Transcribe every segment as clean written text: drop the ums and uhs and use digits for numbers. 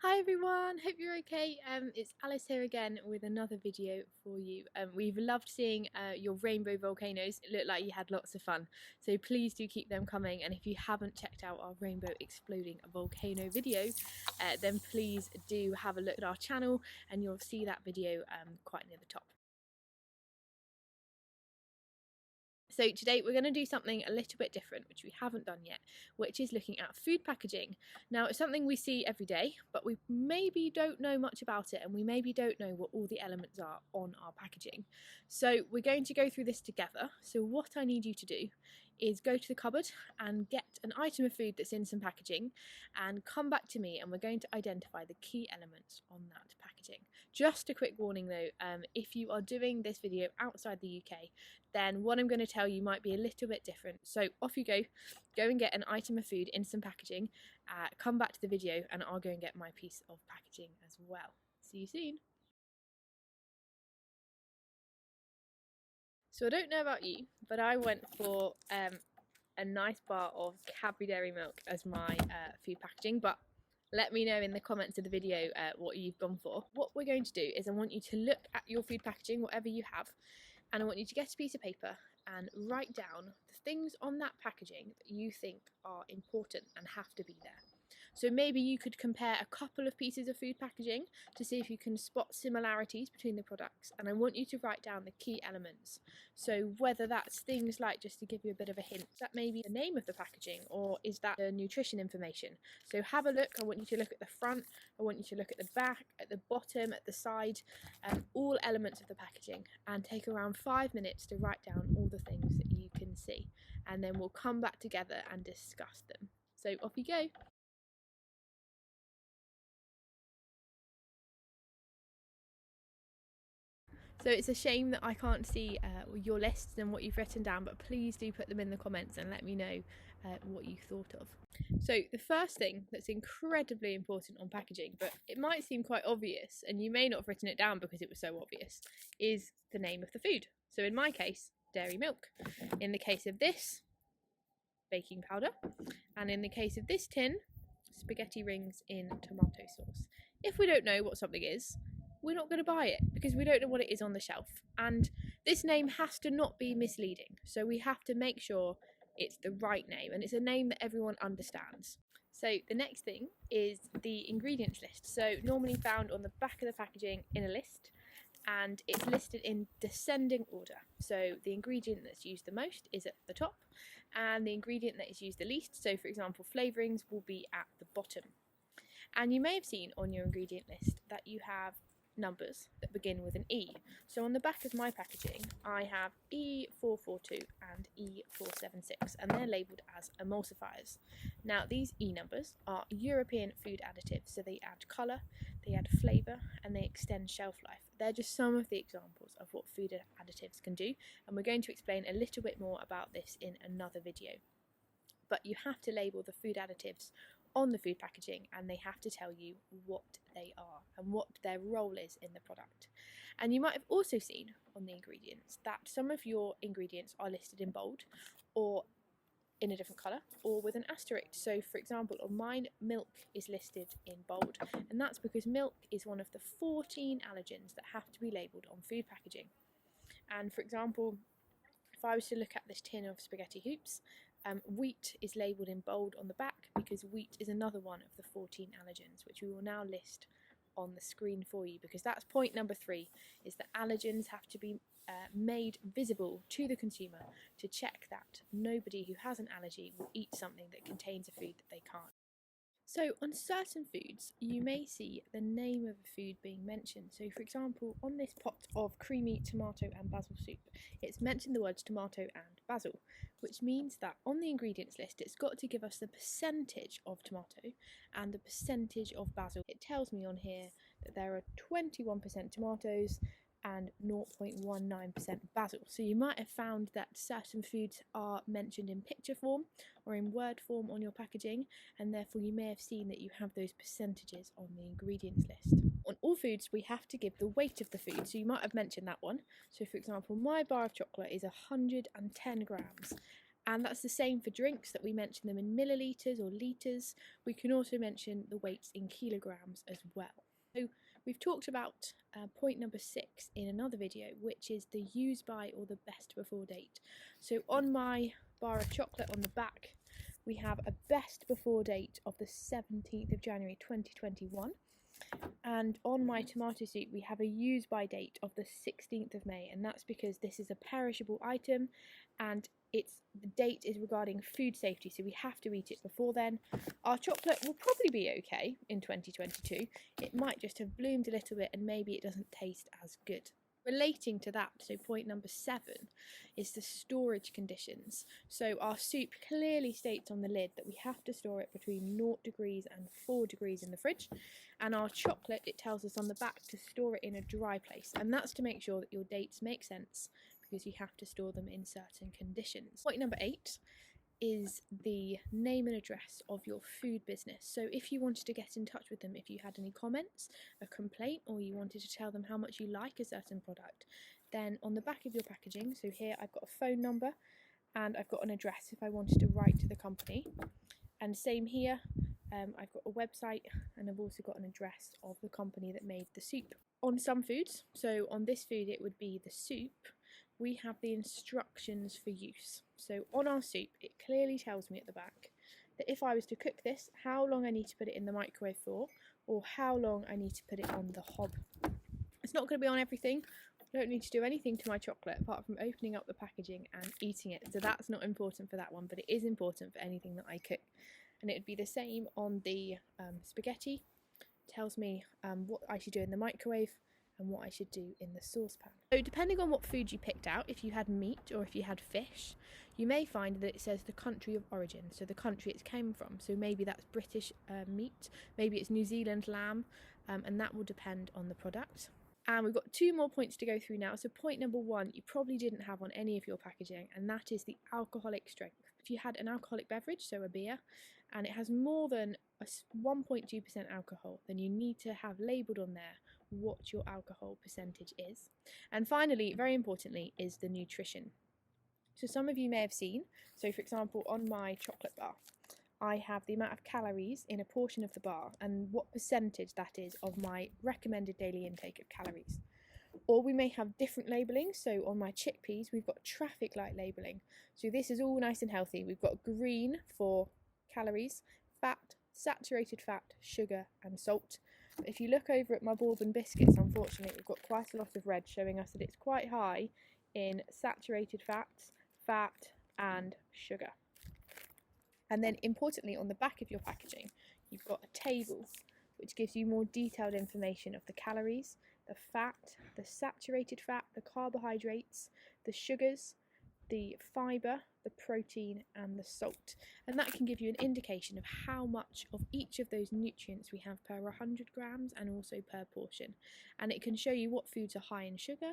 Hi everyone, hope you're okay. It's Alice here again with another video for you. We've loved seeing your rainbow volcanoes. It looked like you had lots of fun, so please do keep them coming. And if you haven't checked out our rainbow exploding volcano video, then please do have a look at our channel and you'll see that video quite near the top. So today we're going to do something a little bit different, which we haven't done yet, which is looking at food packaging. Now, it's something we see every day, but we maybe don't know much about it, and we maybe don't know what all the elements are on our packaging. So we're going to go through this together. So what I need you to do is go to the cupboard and get an item of food that's in some packaging and come back to me, and we're going to identify the key elements on that packaging. Just a quick warning though, if you are doing this video outside the UK, then what I'm going to tell you might be a little bit different. So off you go and get an item of food in some packaging, come back to the video and I'll go and get my piece of packaging as well. See you soon. So I don't know about you, but I went for a nice bar of Cadbury Dairy Milk as my food packaging, but let me know in the comments of the video what you've gone for. What we're going to do is I want you to look at your food packaging, whatever you have, and I want you to get a piece of paper and write down the things on that packaging that you think are important and have to be there. So maybe you could compare a couple of pieces of food packaging to see if you can spot similarities between the products, and I want you to write down the key elements. So whether that's things like, just to give you a bit of a hint, that may be the name of the packaging, or is that the nutrition information. So have a look. I want you to look at the front, I want you to look at the back, at the bottom, at the side, all elements of the packaging, and take around 5 minutes to write down all the things that you can see, and then we'll come back together and discuss them. So off you go. So it's a shame that I can't see your lists and what you've written down, but please do put them in the comments and let me know what you thought of. So the first thing that's incredibly important on packaging, but it might seem quite obvious and you may not have written it down because it was so obvious, is the name of the food. So in my case, dairy milk. In the case of this, baking powder. And in the case of this tin, spaghetti rings in tomato sauce. If we don't know what something is, we're not going to buy it because we don't know what it is on the shelf. And this name has to not be misleading. So we have to make sure it's the right name and it's a name that everyone understands. So the next thing is the ingredients list. So normally found on the back of the packaging in a list, and it's listed in descending order. So the ingredient that's used the most is at the top and the ingredient that is used the least, so for example flavourings, will be at the bottom. And you may have seen on your ingredient list that you have numbers that begin with an E. So on the back of my packaging I have E442 and E476, and they're labelled as emulsifiers. Now these E numbers are European food additives, so they add colour, they add flavour and they extend shelf life. They're just some of the examples of what food additives can do, and we're going to explain a little bit more about this in another video. But you have to label the food additives on the food packaging, and they have to tell you what they are and what their role is in the product. And you might have also seen on the ingredients that some of your ingredients are listed in bold or in a different colour or with an asterisk. So for example on mine, milk is listed in bold, and that's because milk is one of the 14 allergens that have to be labelled on food packaging. And for example, if I was to look at this tin of spaghetti hoops, wheat is labelled in bold on the back because wheat is another one of the 14 allergens, which we will now list on the screen for you, because that's point number 3, is that allergens have to be made visible to the consumer to check that nobody who has an allergy will eat something that contains a food that they can't. So on certain foods you may see the name of a food being mentioned. So for example on this pot of creamy tomato and basil soup, it's mentioned the words tomato and basil, which means that on the ingredients list it's got to give us the percentage of tomato and the percentage of basil. It tells me on here that there are 21% tomatoes and 0.19% basil. So you might have found that certain foods are mentioned in picture form or in word form on your packaging, and therefore you may have seen that you have those percentages on the ingredients list. On all foods we have to give the weight of the food, so you might have mentioned that one. So for example my bar of chocolate is 110 grams, And that's the same for drinks, that we mention them in millilitres or litres. We can also mention the weights in kilograms as well. So we've talked about point number 6 in another video, which is the use by or the best before date. So on my bar of chocolate on the back, we have a best before date of the 17th of January 2021. And on my tomato soup, we have a use by date of the 16th of May, and that's because this is a perishable item and the date is regarding food safety, so we have to eat it before then. Our chocolate will probably be okay in 2022. It might just have bloomed a little bit and maybe it doesn't taste as good. Relating to that, so point number 7 is the storage conditions. So our soup clearly states on the lid that we have to store it between 0 degrees and 4 degrees in the fridge, and our chocolate, it tells us on the back to store it in a dry place, and that's to make sure that your dates make sense, because you have to store them in certain conditions. Point number 8 is the name and address of your food business. So if you wanted to get in touch with them, if you had any comments, a complaint, or you wanted to tell them how much you like a certain product, then on the back of your packaging, so here I've got a phone number and I've got an address if I wanted to write to the company, and same here, I've got a website and I've also got an address of the company that made the soup. On some foods, so on this food it would be the soup, we have the instructions for use. So on our soup, it clearly tells me at the back that if I was to cook this, how long I need to put it in the microwave for, or how long I need to put it on the hob. It's not going to be on everything. I don't need to do anything to my chocolate apart from opening up the packaging and eating it. So that's not important for that one, but it is important for anything that I cook. And it would be the same on the spaghetti. It tells me what I should do in the microwave and what I should do in the saucepan. So depending on what food you picked out, if you had meat or if you had fish, you may find that it says the country of origin, so the country it came from. So maybe that's British meat, maybe it's New Zealand lamb, and that will depend on the product. And we've got 2 more points to go through now. So point number 1, you probably didn't have on any of your packaging, and that is the alcoholic strength. If you had an alcoholic beverage, so a beer, and it has more than 1.2% alcohol, then you need to have labelled on there what your alcohol percentage is. And finally, very importantly, is the nutrition. So some of you may have seen, so for example on my chocolate bar, I have the amount of calories in a portion of the bar and what percentage that is of my recommended daily intake of calories. Or we may have different labelling, so on my chickpeas we've got traffic light labelling. So this is all nice and healthy. We've got green for calories, fat, saturated fat, sugar and salt. But if you look over at my bourbon biscuits, unfortunately we've got quite a lot of red showing us that it's quite high in saturated fats, fat and sugar. And then importantly on the back of your packaging you've got a table which gives you more detailed information of the calories, the fat, the saturated fat, the carbohydrates, the sugars, the fibre, the protein and the salt, and that can give you an indication of how much of each of those nutrients we have per 100 grams and also per portion, and it can show you what foods are high in sugar,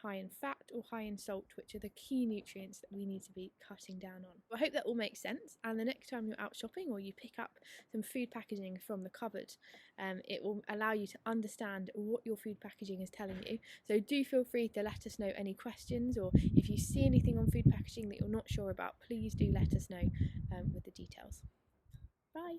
high in fat or high in salt, which are the key nutrients that we need to be cutting down on. I hope that all makes sense, and the next time you're out shopping or you pick up some food packaging from the cupboard, it will allow you to understand what your food packaging is telling you. So do feel free to let us know any questions, or if you see anything on food packaging that you're not sure about, please do let us know with the details. Bye!